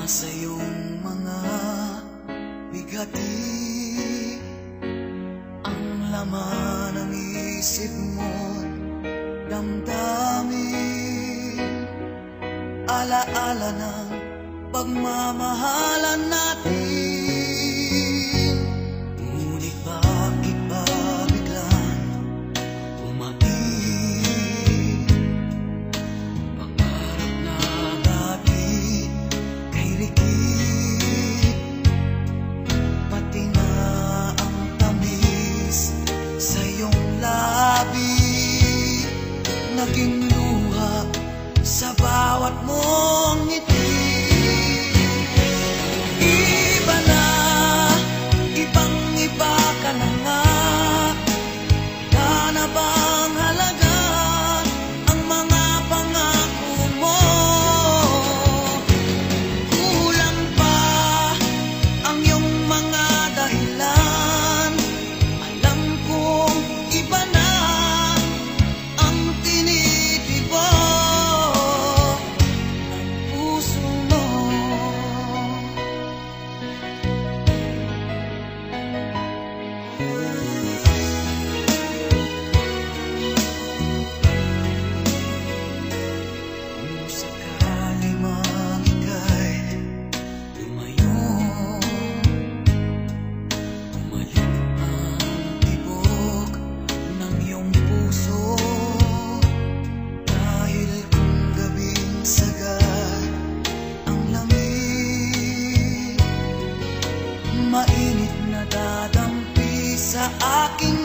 Nasa iyong mga bigati ang laman ng isip mo't damdamin, alaala ng pagmamahalan natin. Ngunit bakit ba biglang umaib? Pangarap na dati kay rikit, pati na ang tamis sa iyong labi, naging luha sa bawat mong ngiti. Iba na, ibang-iba ka na nga. Wala na bang halaga ang mga pangako mo? Kulang pa ang iyong mga dahilan. Alam kong iba na ang tinitibo ng puso mo. Kung sakali mang ika'y lumayo, bumalik ang tibok ng iyong puso. Dahil kung gabing sagad ang lamig, mainit na dadampi sa aking